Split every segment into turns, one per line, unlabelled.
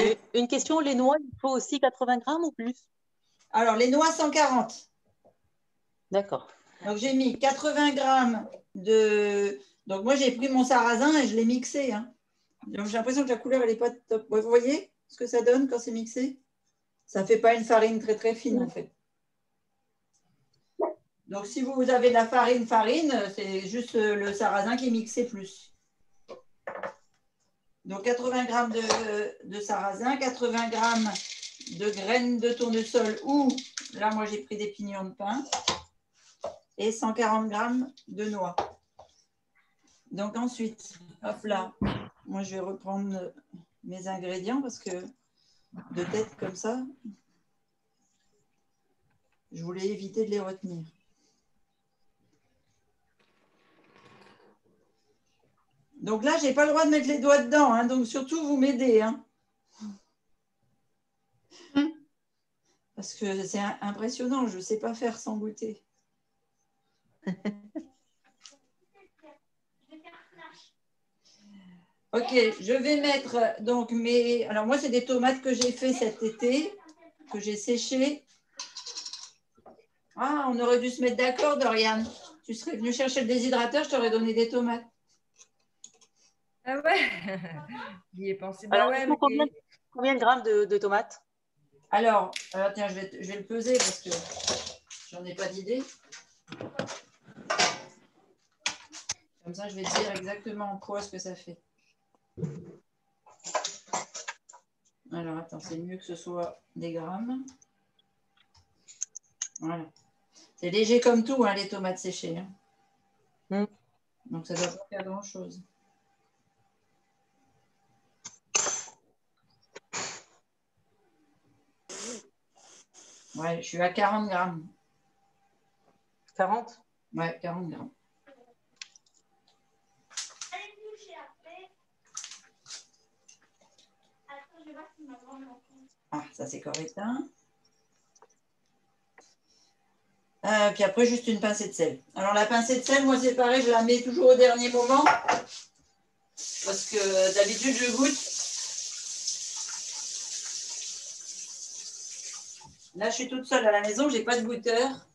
Et une question, les noix, il faut aussi 80 grammes ou plus?
Alors, les noix, 140.
D'accord.
Donc, j'ai mis 80 grammes de… Donc, moi, j'ai pris mon sarrasin et je l'ai mixé. Hein. Donc, j'ai l'impression que la couleur, elle n'est pas top. Vous voyez ce que ça donne quand c'est mixé? Ça ne fait pas une farine très, très fine, en fait. Donc, si vous avez de la farine, c'est juste le sarrasin qui est mixé plus. Donc, 80 grammes de sarrasin, 80 grammes de graines de tournesol ou, là, moi, j'ai pris des pignons de pain et 140 grammes de noix. Donc, ensuite, hop là, moi, je vais reprendre mes ingrédients parce que de tête comme ça, je voulais éviter de les retenir. Donc là, je n'ai pas le droit de mettre les doigts dedans, hein, donc surtout, vous m'aidez. Hein. Parce que c'est impressionnant, je ne sais pas faire sans goûter. Ok, je vais mettre donc mes… Alors moi, c'est des tomates que j'ai fait cet été, que j'ai séchées. Ah, on aurait dû se mettre d'accord, Dorian. Tu serais venu chercher le déshydrateur, je t'aurais donné des tomates.
Ah ouais. J'y ai pensé. Bah
Alors,
ouais,
il faut combien de grammes de tomates?
Alors, tiens, je vais le peser parce que j'en ai pas d'idée. Comme ça, je vais te dire exactement en quoi ce que ça fait. Alors, attends, c'est mieux que ce soit des grammes. Voilà. C'est léger comme tout, hein, les tomates séchées. Hein. Donc, ça ne doit pas faire grand-chose. Ouais, je suis à 40 grammes.
40?
Ouais, 40 grammes. Ah, ça c'est correct. Hein. Puis après, juste une pincée de sel. Alors, la pincée de sel, moi, c'est pareil, je la mets toujours au dernier moment. Parce que d'habitude, je goûte. Là, je suis toute seule à la maison, je n'ai pas de goûteur.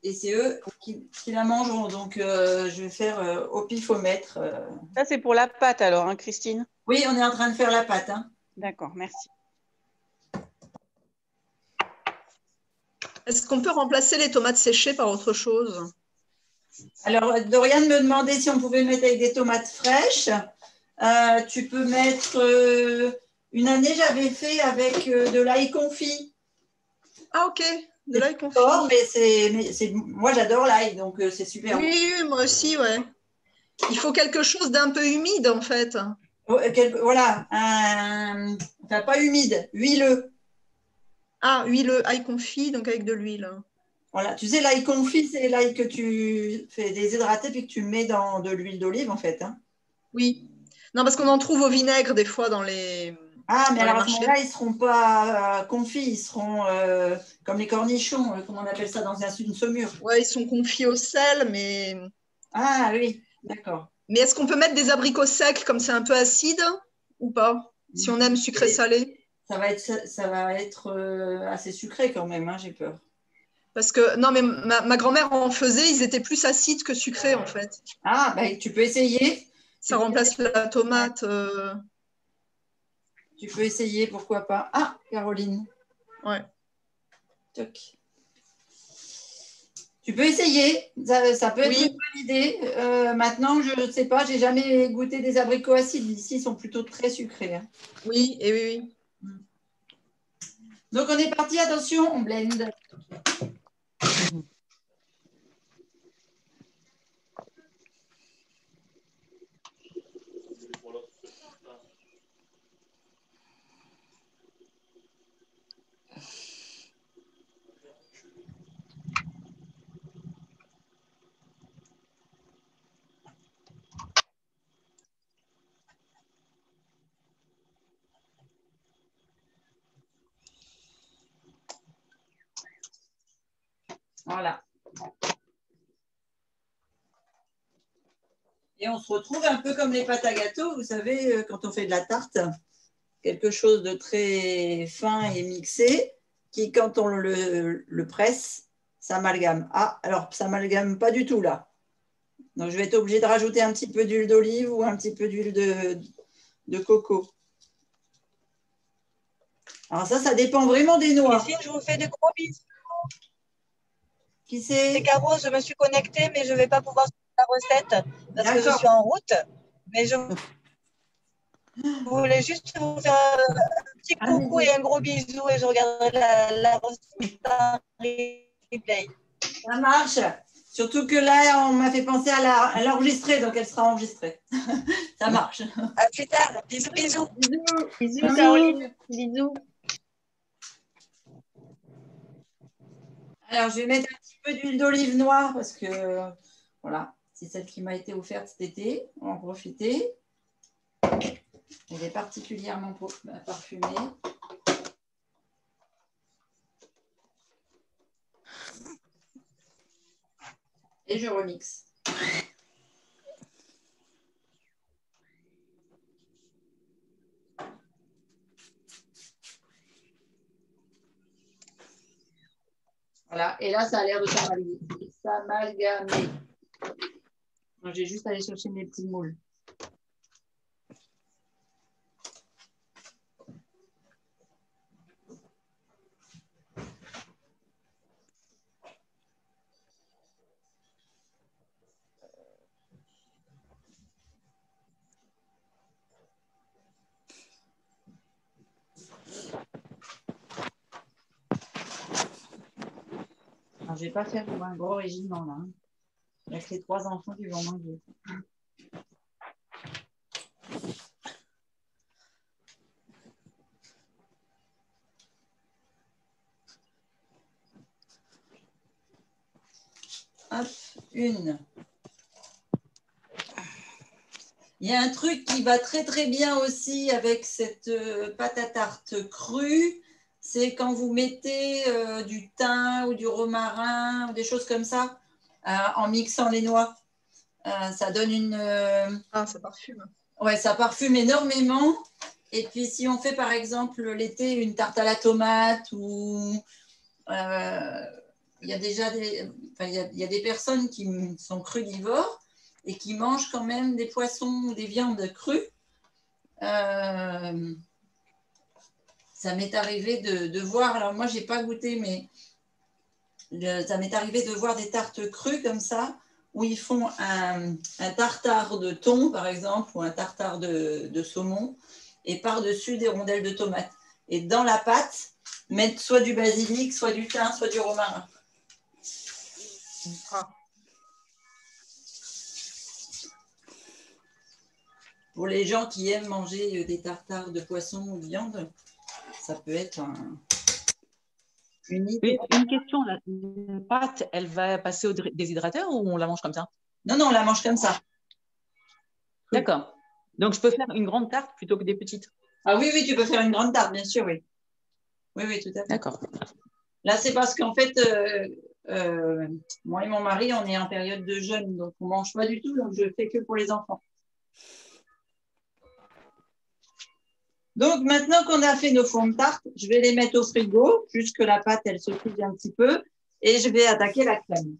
Et c'est eux qui la mangeront. Donc, je vais faire au pifomètre.
Ça, c'est pour la pâte alors, hein, Christine?
Oui, on est en train de faire la pâte. Hein.
D'accord, merci.
Est-ce qu'on peut remplacer les tomates séchées par autre chose?
Alors, Dorian me demandait si on pouvait mettre avec des tomates fraîches. Tu peux mettre… une année, j'avais fait avec de l'ail confit.
Ah, ok. De l'ail confit.
Fort, mais moi, j'adore l'ail, donc c'est super.
Oui, moi aussi, ouais. Il faut quelque chose d'un peu humide, en fait.
Voilà, enfin pas humide, huileux.
Ah, huileux, ail confit, donc avec de l'huile.
Voilà, tu sais, l'ail confit, c'est l'ail que tu fais déshydrater puis que tu mets dans de l'huile d'olive, en fait. Hein.
Oui. Non, parce qu'on en trouve au vinaigre, des fois, dans les
Ah, mais
dans
alors
les
à ce
marchés.
moment-là, ils ne seront pas confits, ils seront comme les cornichons, comment on appelle ça dans une saumure.
Ouais, ils sont confits au sel, mais…
Ah oui, d'accord.
Mais est-ce qu'on peut mettre des abricots secs, comme c'est un peu acide, ou pas? Si on aime sucré-salé?
Ça va être assez sucré quand même, hein, j'ai peur.
Parce que, non, mais ma grand-mère en faisait, ils étaient plus acides que sucrés, en fait.
Ah, ben, tu peux essayer.
Ça remplace la tomate.
Tu peux essayer, pourquoi pas. Ah, Caroline.
Ouais.
Toc. Tu peux essayer, ça peut être une bonne idée. Maintenant, je ne sais pas, j'ai jamais goûté des abricots acides. Ici, ils sont plutôt très sucrés. Hein.
Oui, et oui.
Donc, on est parti, attention, on blende. Voilà. Et on se retrouve un peu comme les pâtes à gâteau, vous savez, quand on fait de la tarte. quelque chose de très fin et mixé qui, quand on le presse, s'amalgame. Ah, alors ça n'amalgame pas du tout là. Donc, je vais être obligée de rajouter un petit peu d'huile d'olive ou un petit peu d'huile de coco. Alors ça dépend vraiment des noix.
Christine, je vous fais de gros bisous.
Qui c'est?
C'est Caro, je me suis connectée, mais je ne vais pas pouvoir suivre la recette parce que je suis en route. Mais je voulais juste vous faire un petit coucou et un gros bisou et je regarderai la recette en replay.
Ça marche. Surtout que là, on m'a fait penser à l'enregistrer, donc elle sera enregistrée. Ça marche.
À plus tard. Bisous, bisous.
Bisous.
Bisous, Caroline. Bisous.
Alors, je vais mettre un petit peu d'huile d'olive noire parce que, voilà, c'est celle qui m'a été offerte cet été. On va en profiter. Elle est particulièrement parfumée. Et je remixe. Voilà, et là, ça a l'air de s'amalgamer. J'ai juste à aller chercher mes petits moules. Alors, je ne vais pas faire pour un gros régime là. Il n'y a que les 3 enfants qui vont manger. Hop, une. Il y a un truc qui va très très bien aussi avec cette pâte à tarte crue, c'est quand vous mettez du thym ou du romarin ou des choses comme ça en mixant les noix. Ça donne une...
Ah, ça parfume.
Ouais, ça parfume énormément. Et puis si on fait par exemple l'été une tarte à la tomate ou... il y a déjà il y a des personnes qui sont crudivores et qui mangent quand même des poissons ou des viandes crues. Ça m'est arrivé de voir, alors moi je n'ai pas goûté, mais ça m'est arrivé de voir des tartes crues comme ça, où ils font un tartare de thon, par exemple, ou un tartare de saumon, et par-dessus des rondelles de tomates. Et dans la pâte, mettre soit du basilic, soit du thym, soit du romarin.
Ah.
Pour les gens qui aiment manger des tartares de poisson ou de viande, ça peut être une idée.
Une question, la pâte, elle va passer au déshydrateur ou on la mange comme ça?
Non, non, on la mange comme ça.
D'accord. Donc, je peux faire une grande tarte plutôt que des petites?
Ah oui, oui, tu peux faire une grande tarte, bien sûr, oui. Oui, oui, tout à fait.
D'accord.
Là, c'est parce qu'en fait, moi et mon mari, on est en période de jeûne, donc on ne mange pas du tout, donc je fais que pour les enfants. Donc, maintenant qu'on a fait nos fonds de tarte, je vais les mettre au frigo, jusque la pâte, elle se fige un petit peu, et je vais attaquer la crème.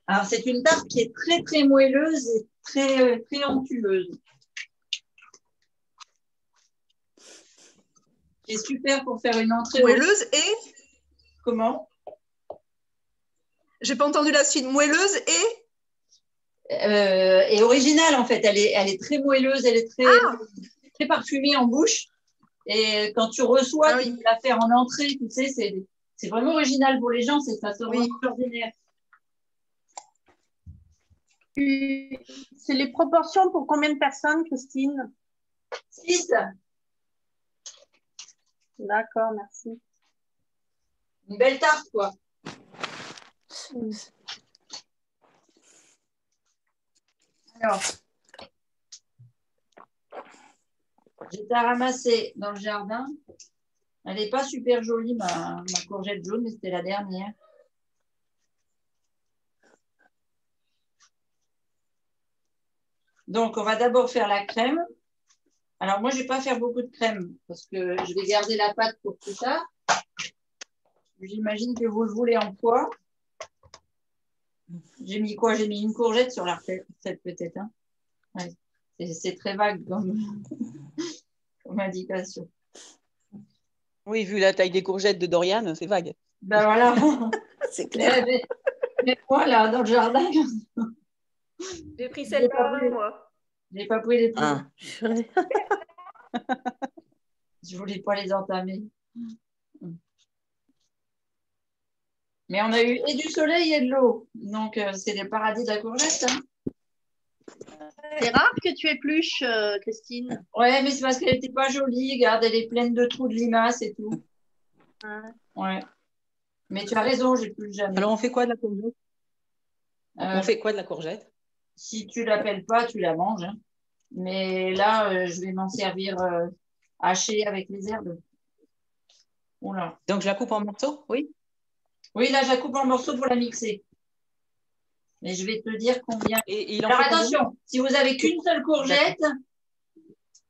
Alors, c'est une tarte qui est très, très moelleuse et très, très onctueuse. Qui est super pour faire une entrée.
Moelleuse et
Comment?
J'ai pas entendu la suite. Moelleuse
et originale, en fait. Elle est très moelleuse, elle est très, très parfumée en bouche. Et quand tu reçois, tu peux la faire en entrée, tu sais, c'est vraiment original pour les gens, ça sort vraiment ordinaire.
C'est les proportions pour combien de personnes, Christine?
6.
D'accord, merci.
Une belle tarte, quoi. Alors, j'étais à ramasser dans le jardin. Elle n'est pas super jolie, ma courgette jaune, mais c'était la dernière. Donc, on va d'abord faire la crème. Alors, moi, je ne vais pas faire beaucoup de crème parce que je vais garder la pâte pour plus tard. J'imagine que vous le voulez en poids. J'ai mis quoi? J'ai mis une courgette sur la recette peut-être. Hein, ouais. C'est très vague comme indication.
Oui, vu la taille des courgettes de Dorian, c'est vague.
Ben voilà.
C'est clair.
Mais voilà, dans le jardin.
J'ai pris celle-là, moi.
J'ai pas pris les
Ah.
Je voulais pas les entamer. Mais on a eu et du soleil et de l'eau. Donc, c'est le paradis de la courgette. Hein.
C'est rare que tu épluches, Christine.
Ouais, mais c'est parce qu'elle n'était pas jolie. Regarde, elle est pleine de trous de limaces et tout. Ouais. Mais tu as raison, j'ai plus jamais.
Alors, on fait quoi de la courgette? On fait quoi de la courgette?
Si tu l'appelles pas, tu la manges. Hein. Mais là, je vais m'en servir hachée avec les herbes. Oula.
Donc, je la coupe en morceaux, oui?
Oui, là, je la coupe en morceaux pour la mixer. Mais je vais te dire combien.
Et il en
Alors
faut combien?
attention, si vous avez qu'une seule courgette,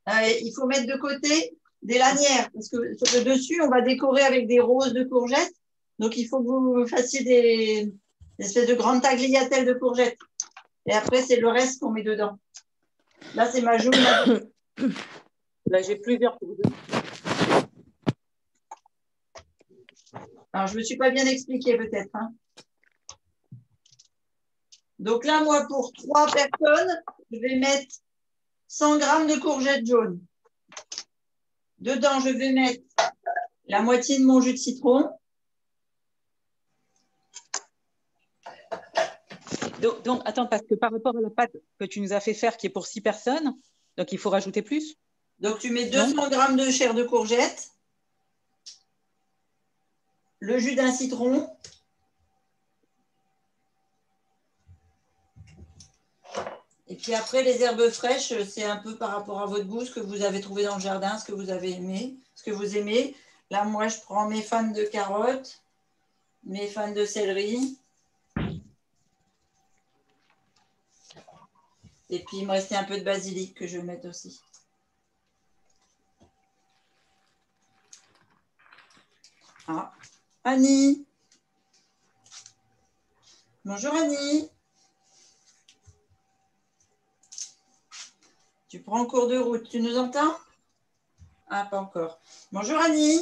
il faut mettre de côté des lanières. Parce que sur le dessus, on va décorer avec des roses de courgettes. Donc, il faut que vous fassiez des espèces de grandes tagliatelles de courgettes. Et après, c'est le reste qu'on met dedans. Là, c'est ma jaune.
Là, j'ai plusieurs courgettes.
Alors, je ne me suis pas bien expliquée peut-être. Hein. Donc là, moi, pour 3 personnes, je vais mettre 100 g de courgettes jaunes. Dedans, je vais mettre la moitié de mon jus de citron.
Donc, attends, parce que par rapport à la pâte que tu nous as fait faire, qui est pour 6 personnes, donc il faut rajouter plus.
Donc, tu mets 200 g de chair de courgette, le jus d'un citron, et puis après, les herbes fraîches, c'est un peu par rapport à votre goût, ce que vous avez trouvé dans le jardin, ce que vous avez aimé, ce que vous aimez. Là, moi, je prends mes fans de carottes, mes fans de céleri. Et puis, il me restait un peu de basilic que je vais mettre aussi. Ah, Annie. Bonjour Annie. Tu prends en cours de route. Tu nous entends? Ah, pas encore. Bonjour Annie.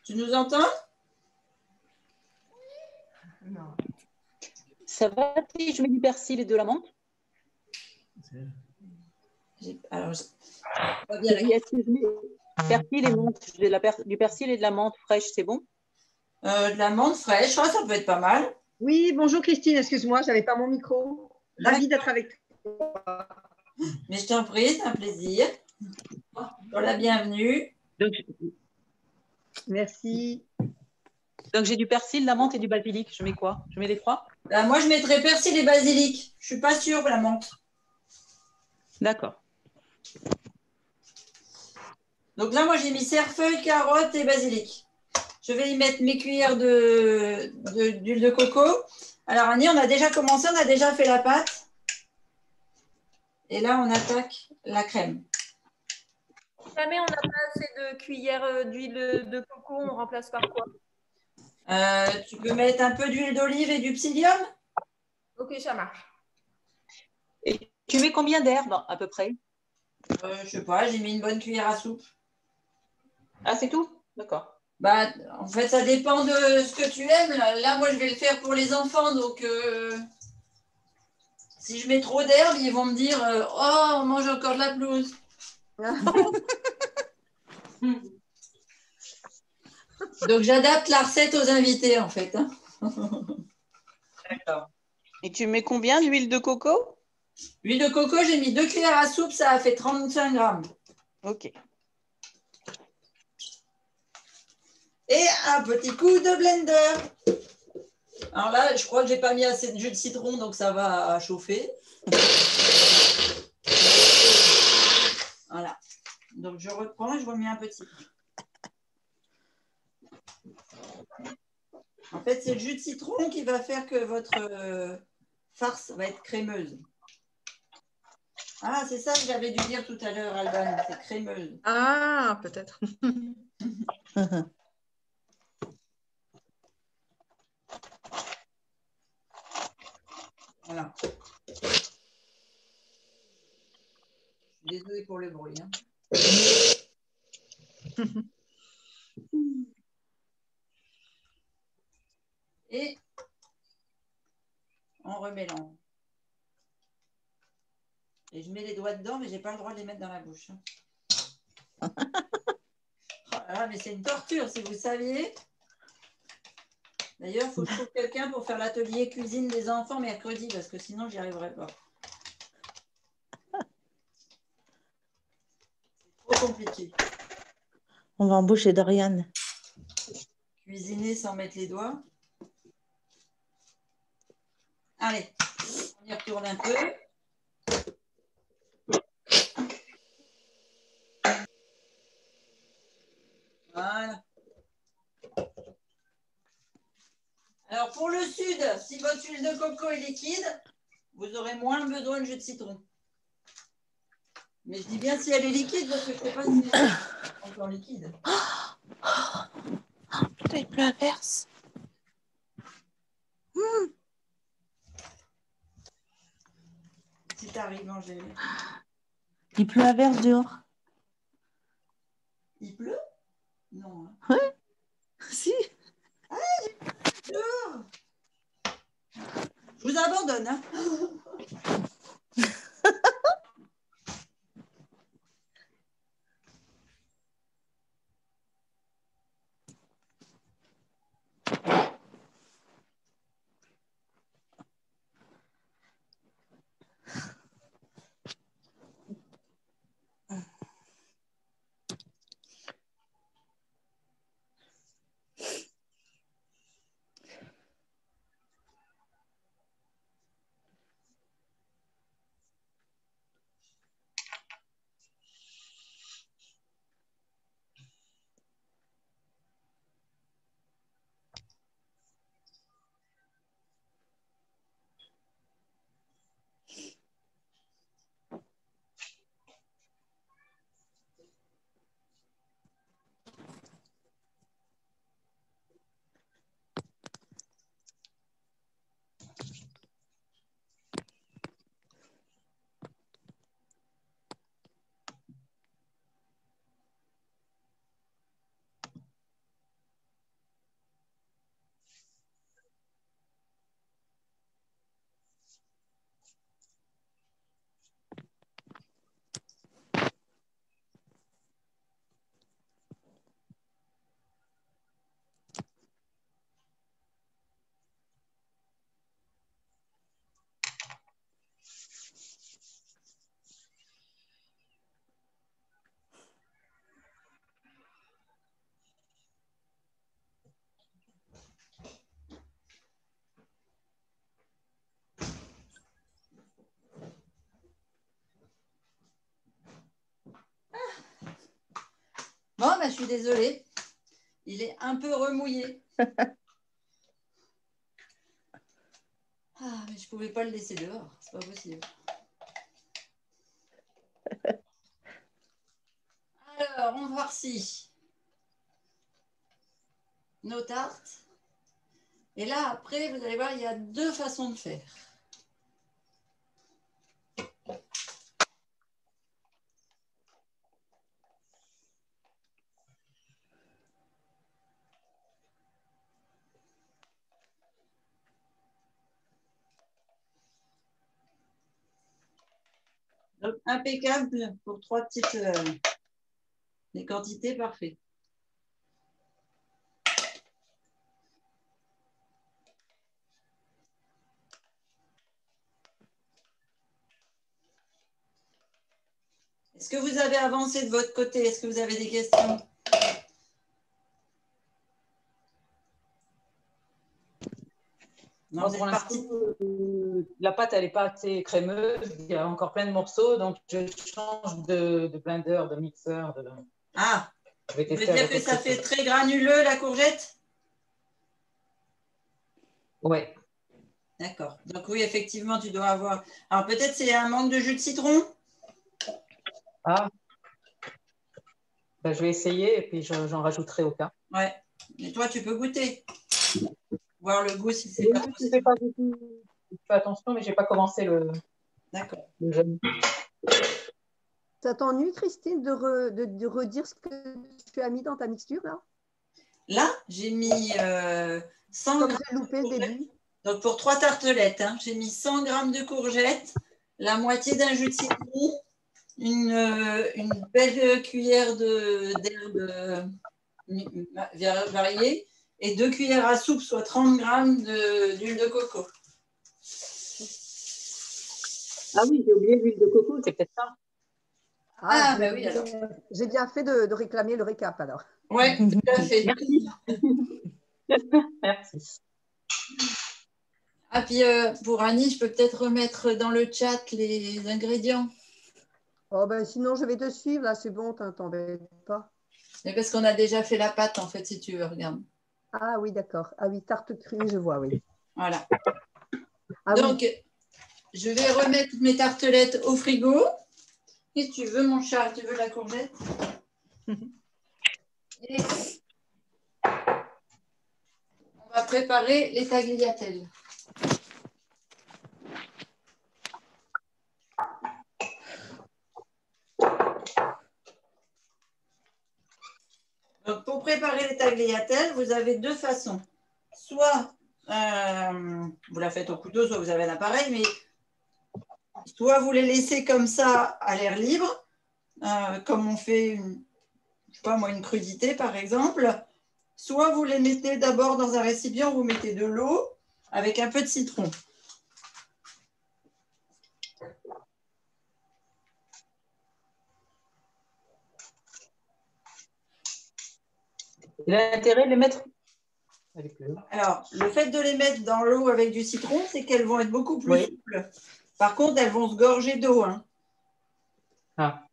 Tu nous entends?
Non.
Ça va si je mets du persil et de la menthe?
Alors,
Est-ce que je mets persil et menthe? Du persil et de la menthe fraîche, c'est bon?
de la menthe fraîche, ça peut être pas mal.
Oui, bonjour Christine, excuse-moi, je n'avais pas mon micro. Ravie d'être avec toi.
Mais je t'en prie, c'est un plaisir. Pour la bienvenue.
Merci.
Donc, j'ai du persil, de la menthe et du basilic. Je mets quoi? Je mets les 3?
Moi, je mettrais persil et basilic. Je ne suis pas sûre pour la menthe.
D'accord.
Donc là, moi, j'ai mis cerfeuil, carottes et basilic. Je vais y mettre mes cuillères d'huile de coco. Alors, Annie, on a déjà commencé, on a déjà fait la pâte. Et là, on attaque la crème.
Si jamais on n'a pas assez de cuillères d'huile de coco, on remplace par quoi?
Tu peux mettre un peu d'huile d'olive et du psyllium.
Ok, ça marche.
Et tu mets combien d'herbes à peu près?
Je ne sais pas, j'ai mis une bonne cuillère à soupe.
Ah, c'est tout? D'accord.
Bah, en fait, ça dépend de ce que tu aimes. Là, moi, je vais le faire pour les enfants. Donc, si je mets trop d'herbes, ils vont me dire oh, on mange encore de la pelouse. Donc, j'adapte la recette aux invités, en fait. Hein.
D'accord.
Et tu mets combien d'huile de coco?
L'huile de coco, j'ai mis 2 cuillères à soupe, ça a fait 35 grammes.
Ok.
Et un petit coup de blender. Alors là, je crois que je n'ai pas mis assez de jus de citron, donc ça va chauffer. Voilà. Donc, je reprends et je remets un petit. En fait, c'est le jus de citron qui va faire que votre farce va être crémeuse. Ah, c'est ça que j'avais dû dire tout à l'heure, Alban, c'est crémeuse.
Ah, peut-être.
Voilà. Désolée pour le bruit. Hein. Et on remélange. Et je mets les doigts dedans, mais je n'ai pas le droit de les mettre dans la bouche. Hein. Oh là là, mais c'est une torture, si vous saviez. D'ailleurs, il faut que je trouve quelqu'un pour faire l'atelier cuisine des enfants mercredi, parce que sinon, j'y arriverai pas. C'est trop compliqué.
On va embaucher Dorian.
Cuisiner sans mettre les doigts. Allez, on y retourne un peu. Voilà. Alors pour le sud, si votre huile de coco est liquide, vous aurez moins besoin de jus de citron. Mais je dis bien si elle est liquide parce que je ne sais pas si elle est encore liquide.
Putain, il pleut à verse.
Si tu arrives, Angèle.
Il pleut à verse dehors.
Il pleut? Non. Hein.
Ouais. Si.
Ah, dehors. Je vous abandonne. Hein. Bon, ben, je suis désolée. Il est un peu remouillé. Ah, mais je ne pouvais pas le laisser dehors. C'est pas possible. Alors, on farcit nos tartes. Et là, après, vous allez voir, il y a deux façons de faire. Donc, impeccable pour trois petites... les quantités, parfait. Est-ce que vous avez avancé de votre côté? Est-ce que vous avez des questions? Non,
Bon,
vous
pour
êtes
l'instant,
parti.
la pâte, elle n'est pas assez crémeuse. Il y a encore plein de morceaux. Donc, je change de blender, de mixeur.
Ah,
Je vais
vous voulez
tester
dire
avec
que
autre
ça
chose.
fait très granuleux, la courgette?
Ouais.
D'accord. Donc oui, effectivement, tu dois avoir. Alors peut-être c'est un manque de jus de citron.
Ah, ben, je vais essayer et puis j'en rajouterai au cas.
Ouais. Et toi, tu peux goûter. Voir le goût si c'est
Oui,
pas
je
possible.
fais pas beaucoup. Je fais attention, mais je n'ai pas commencé
D'accord.
le jeûne.
Ça t'ennuie, Christine, de redire ce que tu as mis dans ta mixture, là?
Là, j'ai mis 100
Comme
grammes.
j'ai loupé le début.
Donc pour 3 tartelettes, hein, j'ai mis 100 grammes de courgettes, la moitié d'un jus de citron, une belle cuillère d'herbes variées et 2 cuillères à soupe, soit 30 grammes d'huile de coco.
Ah oui, j'ai oublié l'huile de coco, c'est peut-être ça.
Ah, ben oui, alors.
J'ai bien fait de réclamer le récap, alors.
Oui, tout à fait.
Merci. Merci.
Ah, puis pour Annie, je peux peut-être remettre dans le chat les ingrédients.
Oh, ben, sinon, je vais te suivre, là, c'est bon, t'embête pas.
Mais parce qu'on a déjà fait la pâte, en fait, si tu veux, regarde.
Ah oui, d'accord. Ah oui, tarte crue, je vois, oui.
Voilà.
Ah,
Donc,
oui.
je vais remettre mes tartelettes au frigo. Qu'est-ce que tu veux, mon chat? Tu veux la courgette? Et on va préparer les tagliatelles. Donc, pour préparer les tagliatelles, vous avez deux façons. Soit vous la faites au couteau, soit vous avez un appareil, mais soit vous les laissez comme ça à l'air libre, comme on fait je sais pas moi, une crudité par exemple. Soit vous les mettez d'abord dans un récipient, vous mettez de l'eau avec un peu de citron.
Il a intérêt de les mettre avec l'eau.
Alors, le fait de les mettre dans l'eau avec du citron, c'est qu'elles vont être beaucoup plus souples. Par contre, elles vont se gorger d'eau. Hein.
Ah.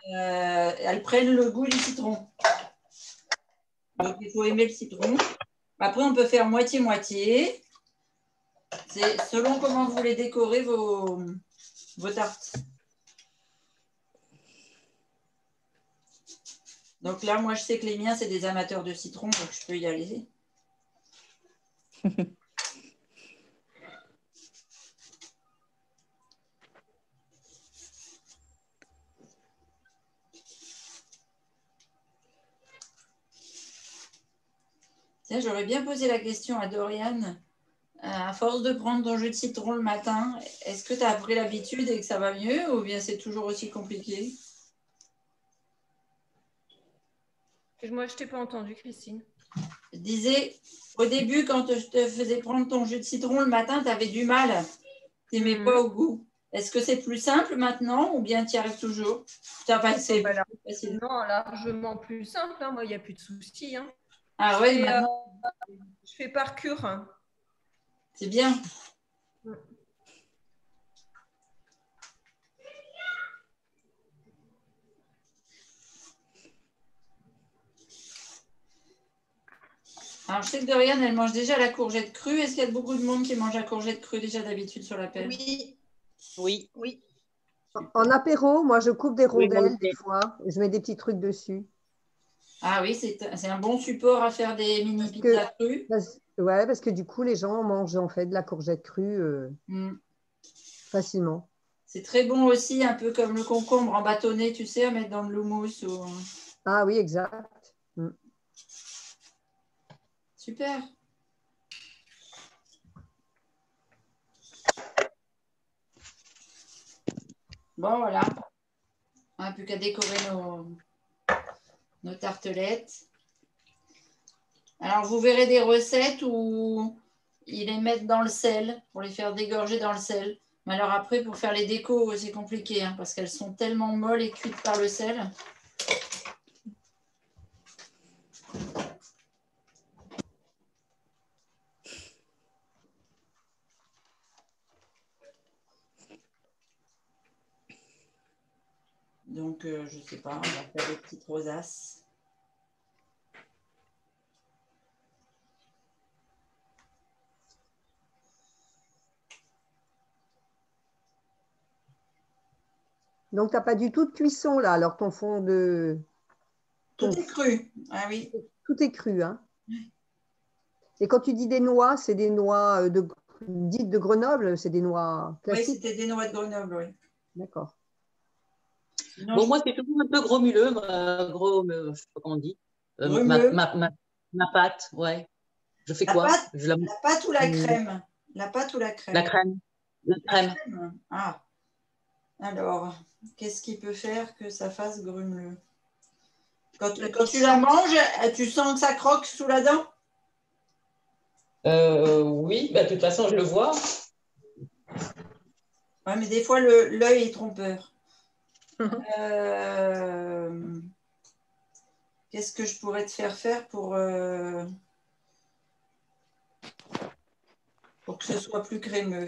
Elles prennent le goût du citron. Donc, il faut aimer le citron. Après, on peut faire moitié-moitié. C'est selon comment vous voulez décorer vos tartes. Donc là, moi, je sais que les miens, c'est des amateurs de citron, donc je peux y aller. Tiens, j'aurais bien posé la question à Doriane. À force de prendre ton jus de citron le matin, est-ce que tu as pris l'habitude et que ça va mieux ou bien c'est toujours aussi compliqué?
Moi, je ne t'ai pas entendu, Christine.
Je disais, au début, quand je te faisais prendre ton jus de citron le matin, tu avais du mal. Tu n'aimais pas au goût. Est-ce que c'est plus simple maintenant ou bien tu y arrives toujours? C'est facile.
Non, largement plus simple. Hein. Moi, il n'y a plus de soucis. Hein.
Ah ouais, maintenant.
Je fais par cure. Hein.
C'est bien. Alors, je sais que Doriane, elle mange déjà la courgette crue. Est-ce qu'il y a beaucoup de monde qui mange la courgette crue déjà d'habitude sur la pelle?
Oui. Oui. Oui.
En apéro, moi, je coupe des rondelles des fois et je mets des petits trucs dessus.
Ah oui, c'est un bon support à faire des mini pizzas crues.
Ouais, parce que du coup, les gens mangent en fait de la courgette crue facilement.
C'est très bon aussi, un peu comme le concombre en bâtonnet, tu sais, à mettre dans de l'houmous. Ou...
Ah oui, exact.
Super. Bon, voilà. On n'a plus qu'à décorer nos tartelettes. Alors, vous verrez des recettes où ils les mettent dans le sel pour les faire dégorger dans le sel. Mais alors après, pour faire les décos, c'est compliqué hein, parce qu'elles sont tellement molles et cuites par le sel. Donc, je ne sais pas, on va faire des petites rosaces.
Donc, tu n'as pas du tout de cuisson là. Alors, ton fond de.
Tout est cru. Ah oui.
Tout est cru, hein. Et quand tu dis des noix, c'est des noix dites de Grenoble, c'est des noix
Oui,
classiques.
c'était des noix de Grenoble, oui.
D'accord.
Sinon,
Bon, moi, c'est toujours un peu gros muleux, je sais pas comment on dit.
Grumeux.
Ma pâte, ouais. Je fais
La
quoi?
pâte,
Je la...
la pâte ou la crème? La pâte ou la crème?
La crème. La
La
crème.
crème. Ah. Alors, qu'est-ce qui peut faire que ça fasse grumeleux? Quand tu la manges, tu sens que ça croque sous la dent?
Oui, bah, de toute façon, je le vois.
Oui, mais des fois, l'œil est trompeur. Qu'est-ce que je pourrais te faire pour que ce soit plus crémeux?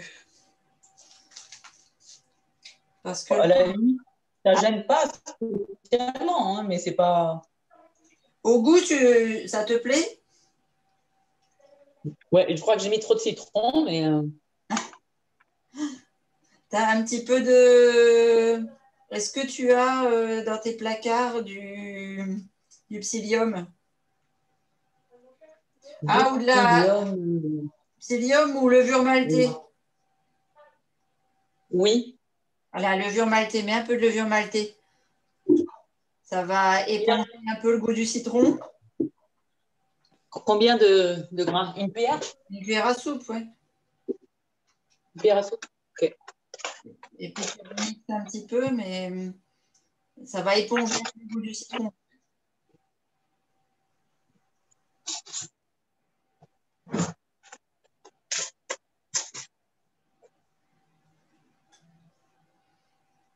Parce que
À la limite, ça ne gêne pas spécialement, hein, mais c'est pas.
au goût, ça te plaît?
Ouais, je crois que j'ai mis trop de citron, mais.
Tu as un petit peu de. Est-ce que tu as dans tes placards du psyllium? Ah, ou de la psyllium ou levure maltée?
Oui.
La levure maltée, mets un peu de levure maltée. Ça va éponger un peu le goût du citron.
Combien de grammes? Une cuillère?
Une cuillère à soupe, oui.
Une cuillère à soupe? Ok.
Et puis tu remixes un petit peu, mais ça va éponger le goût du citron.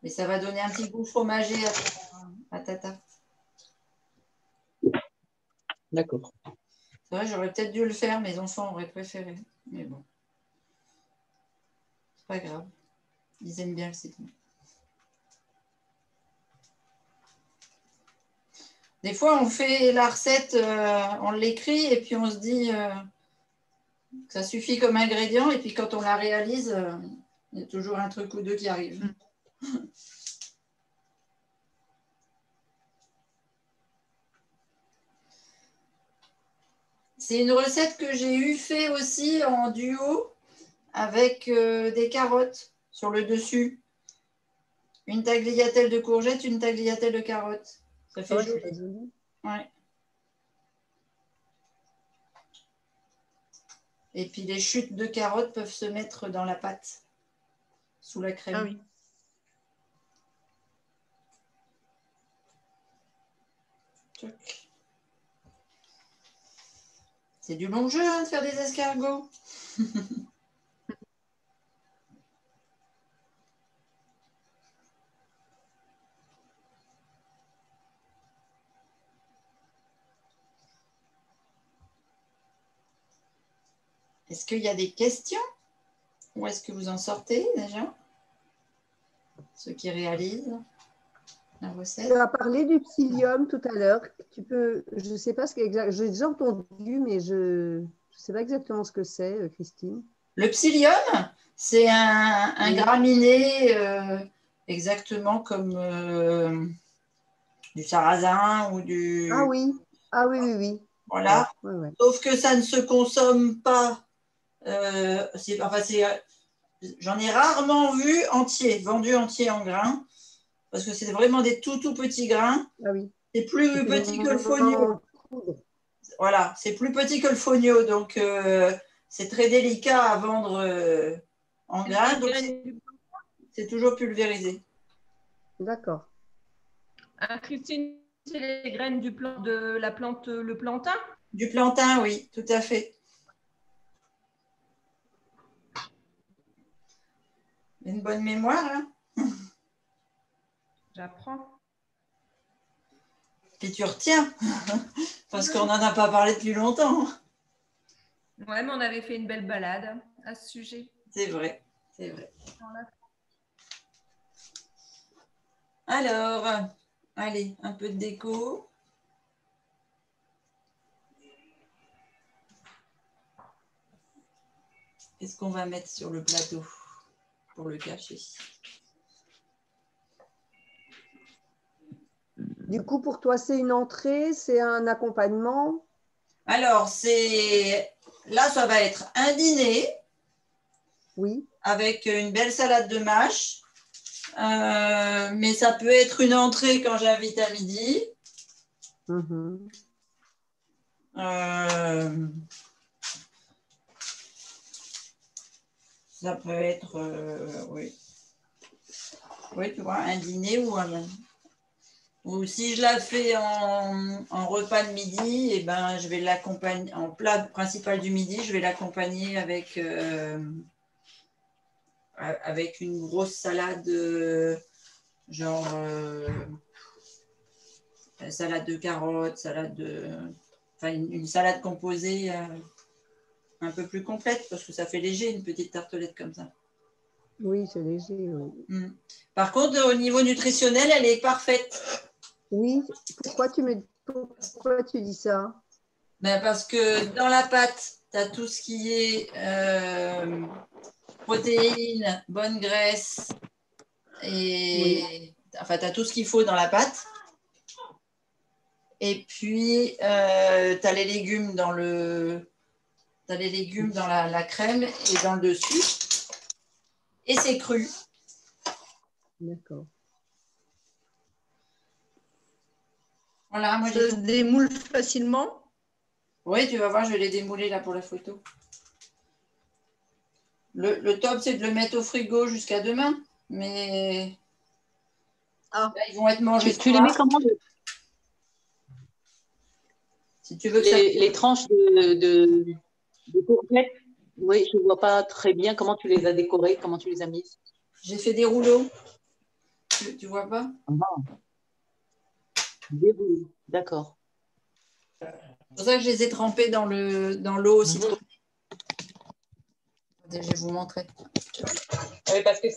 Mais ça va donner un petit goût fromager à ta tarte.
D'accord.
C'est vrai, j'aurais peut-être dû le faire, mes enfants auraient préféré. Mais bon. C'est pas grave. Ils aiment bien le citron. Des fois, on fait la recette, on l'écrit et puis on se dit que ça suffit comme ingrédient. Et puis quand on la réalise, il y a toujours un truc ou deux qui arrive. C'est une recette que j'ai eu fait aussi en duo avec des carottes sur le dessus. Une tagliatelle de courgettes, une tagliatelle de carottes. Ça fait joli. Ouais. Et puis les chutes de carottes peuvent se mettre dans la pâte, sous la crème.
Ah oui.
C'est du long jeu hein, de faire des escargots. Est-ce qu'il y a des questions? Ou est-ce que vous en sortez déjà? Ceux qui réalisent la recette.
Tu as parlé du psyllium tout à l'heure. Je ne sais pas ce que j'ai déjà entendu, mais je ne sais pas exactement ce que c'est, Christine.
Le psyllium, c'est un graminé exactement comme du sarrasin ou du...
Ah oui, ah oui, oui, oui.
Voilà.
Ouais, ouais.
Sauf que ça ne se consomme pas. J'en ai rarement vu entier, vendu entier en grains, parce que c'est vraiment des tout petits grains.
Ah oui.
C'est plus petit que le fonio. Voilà, c'est plus petit que le fonio, donc c'est très délicat à vendre en grains, donc c'est toujours pulvérisé.
D'accord.
Ah, Christine, c'est les graines de la plante, le plantain?
Du plantain, oui, tout à fait. Une bonne mémoire, hein?
J'apprends.
Puis tu retiens, parce qu'on n'en a pas parlé depuis longtemps.
Ouais, mais on avait fait une belle balade à ce sujet.
C'est vrai, c'est vrai. Alors, allez, un peu de déco. Qu'est-ce qu'on va mettre sur le plateau pour le cacher?
Du coup, pour toi, c'est une entrée, c'est un accompagnement?
Alors, là, ça va être un dîner
Oui.
avec une belle salade de mâche. Mais ça peut être une entrée quand j'invite à midi.
Mhm.
Ça peut être, oui. Oui, tu vois, un dîner ou si je la fais en repas de midi, et ben, je vais l'accompagner en plat principal du midi, je vais l'accompagner avec une grosse salade, genre salade de carottes, enfin une salade composée un peu plus complète parce que ça fait léger une petite tartelette comme ça.
Oui, c'est léger. Oui.
Par contre, au niveau nutritionnel, elle est parfaite.
Oui. Pourquoi tu dis ça?
Ben parce que dans la pâte, tu as tout ce qui est protéines, bonne graisse, et enfin, tu as tout ce qu'il faut dans la pâte. Et puis, tu as les légumes dans la crème et dans le dessus. Et c'est cru.
D'accord.
Voilà, moi
Ça se démoule facilement?
Oui, tu vas voir, je vais les démouler là pour la photo. Le top, c'est de le mettre au frigo jusqu'à demain. Mais là, ils vont être mangés.
Tu les mets comment
Si tu veux que
les tranches de courgettes? Oui, je ne vois pas très bien comment tu les as décorées, comment tu les as mises.
J'ai fait des rouleaux. Tu vois pas?
Des rouleaux, d'accord.
C'est pour ça que je les ai trempés dans l'eau au citron. Je vais vous montrer.
Oui, parce que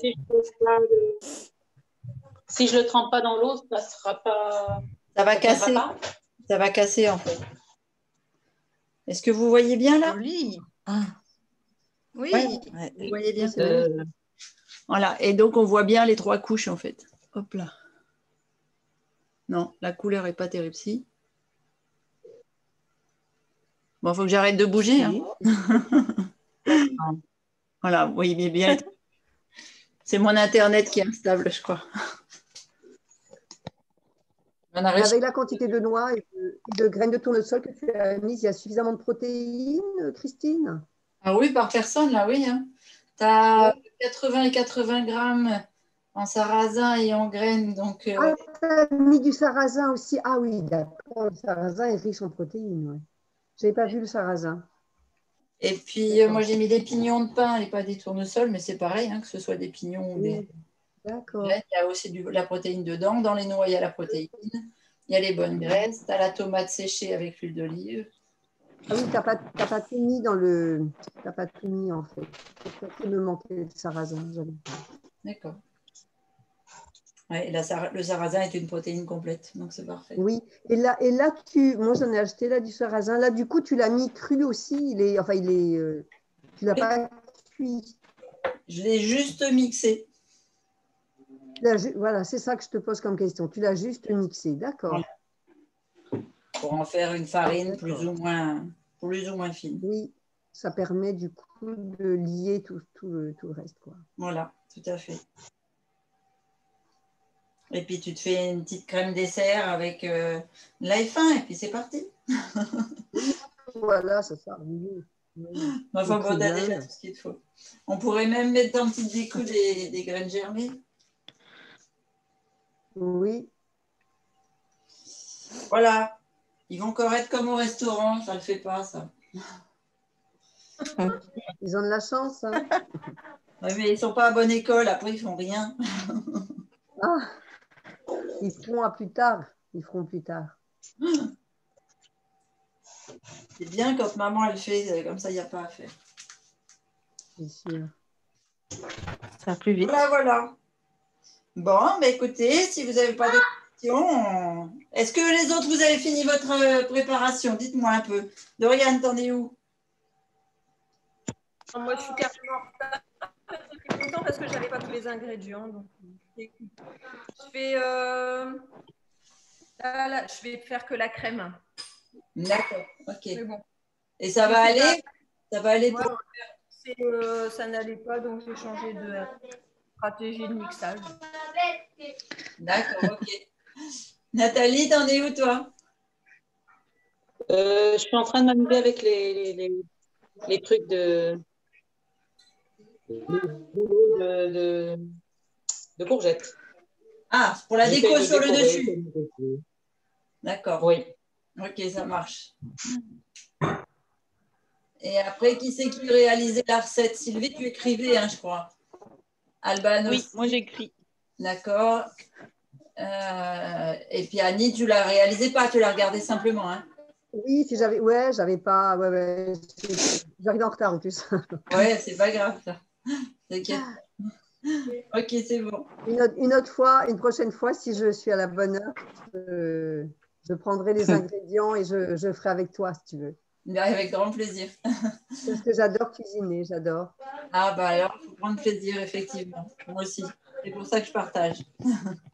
si je le trempe pas dans l'eau, ça sera pas.
Ça va casser. Ça va casser en fait. Est-ce que vous voyez bien là?
Joli. Oui.
Ouais, vous voyez bien.
C'est
Voilà. Et donc on voit bien les 3 couches en fait. Hop là. Non, la couleur est pas terrible. Si. Bon, il faut que j'arrête de bouger. Hein. Voilà, vous voyez bien. C'est mon internet qui est instable, je crois.
Avec la quantité de noix et de graines de tournesol que tu as mises, il y a suffisamment de protéines, Christine?
Ah oui, par personne, là, oui. Hein. Tu as 80 et 80 grammes en sarrasin et en graines. Donc,
Ah, tu as mis du sarrasin aussi. Ah oui, d'accord. Le sarrasin est riche en protéines. Ouais. Je n'avais pas vu le sarrasin.
Et puis, moi, j'ai mis des pignons de pain et pas des tournesols, mais c'est pareil, hein, que ce soit des pignons ou des graines. Il y a aussi la protéine dedans. Dans les noix, il y a la protéine. Il y a les bonnes graisses. Tu as la tomate séchée avec l'huile d'olive.
Ah oui, tu n'as pas tout mis dans le... Tu n'as pas tout mis, en fait. Il me manquait le sarrasin.
D'accord. Ouais, le sarrasin est une protéine complète, donc c'est parfait.
Oui, et là moi j'en ai acheté là du sarrasin. Là, du coup, tu l'as mis cru aussi. Tu l'as pas cuit.
Je l'ai juste mixé.
Voilà, c'est ça que je te pose comme question. Tu l'as juste mixé, d'accord.
Voilà. Pour en faire une farine plus ou moins fine.
Oui, ça permet du coup de lier tout le reste, quoi.
Voilà, tout à fait. Et puis tu te fais une petite crème dessert avec l'ail fin et puis c'est parti.
Voilà, c'est ça.
Enfin bon, t'as déjà tout ce qu'il te faut. On pourrait même mettre dans le petit découp des graines germées.
Oui.
Voilà. Ils vont encore être comme au restaurant, ça ne le fait pas, ça.
Ils ont de la chance. Hein.
Ouais, mais ils ne sont pas à bonne école, après ils font rien.
Ah, ils feront à plus tard. Ils feront plus tard.
C'est bien quand maman elle fait, comme ça il n'y a pas à faire.
C'est sûr.
Ça va plus vite.
Voilà. Bon, bah écoutez, si vous n'avez pas d'autres questions, est-ce que les autres, vous avez fini votre préparation? Dites-moi un peu. Doriane, t'en es où?
Moi, je suis carrément en retard. J'ai pris longtemps parce que je n'avais pas tous les ingrédients. Donc, je fais Là, je vais faire que la crème.
D'accord, ok.
Mais bon.
Et ça va aller? Ça va aller pour...
Ça n'allait pas, donc j'ai changé de stratégie de mixage.
D'accord, ok. Nathalie, t'en es où, toi?
Je suis en train de m'amuser avec les trucs de courgettes.
Ah, pour la déco sur le dessus.
dessus.
D'accord.
Oui.
Ok, ça marche. Et après, qui c'est qui réalisait la recette? Sylvie, tu écrivais, hein, je crois. Alban
Oui,
aussi.
moi j'écris.
D'accord. Et puis Annie, tu l'as réalisé pas, tu l'as regardé simplement. Hein.
Oui, si j'avais. Ouais, j'avais pas. Ouais. J'arrive en retard en plus.
Ouais, c'est pas grave ça. T'inquiète. Ok, c'est bon.
Une autre fois, une prochaine fois, si je suis à la bonne heure, je prendrai les ingrédients et je ferai avec toi si tu veux.
Avec grand plaisir.
Parce que j'adore cuisiner, j'adore.
Ah bah alors, il faut prendre plaisir, effectivement. Moi aussi. C'est pour ça que je partage.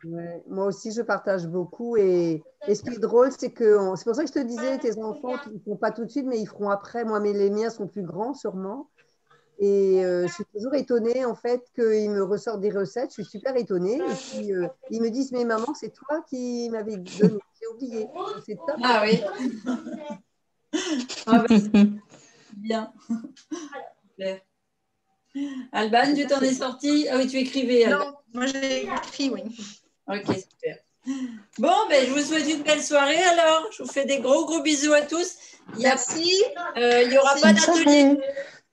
Ouais, moi aussi, je partage beaucoup. Et ce qui est drôle, c'est que c'est pour ça que je te disais, tes enfants, ils ne font pas tout de suite, mais ils feront après. Moi, les miens sont plus grands, sûrement. Et je suis toujours étonnée, en fait, qu'ils me ressortent des recettes. Je suis super étonnée. Et puis, ils me disent, mais maman, c'est toi qui m'avais donné. J'ai oublié. C'est top.
Ah oui. Ah bah, bien. Super. Alban, tu t'en es sorti? Ah oui, tu écrivais, Alban.
Non, moi j'ai écrit, oui.
Ok, super. Bon, ben, je vous souhaite une belle soirée alors. Je vous fais des gros bisous à tous.
Merci.
Il n'y aura pas d'atelier.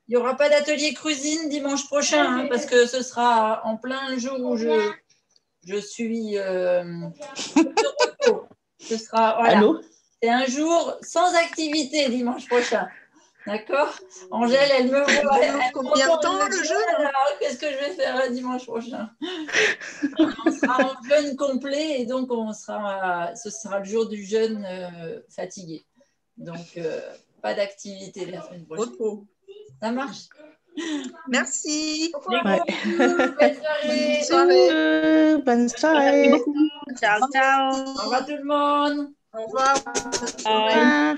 Il n'y aura pas d'atelier cuisine dimanche prochain, hein, parce que ce sera en plein jour où je suis de repos. Ce sera, voilà.
Allô?
C'est un jour sans activité dimanche prochain. D'accord? Angèle, elle me voit. Elle
Combien de temps le jeûne?
Alors, qu'est-ce que je vais faire dimanche prochain? On sera en jeûne complet et donc ce sera le jour du jeûne fatigué. Donc, pas d'activité la semaine prochaine.
Repos.
Ça marche?
Merci.
Ouais.
Belle soirée.
Bonne soirée.
Bonne soirée. Ciao, ciao.
Au revoir tout le monde.
Au revoir.
Au revoir.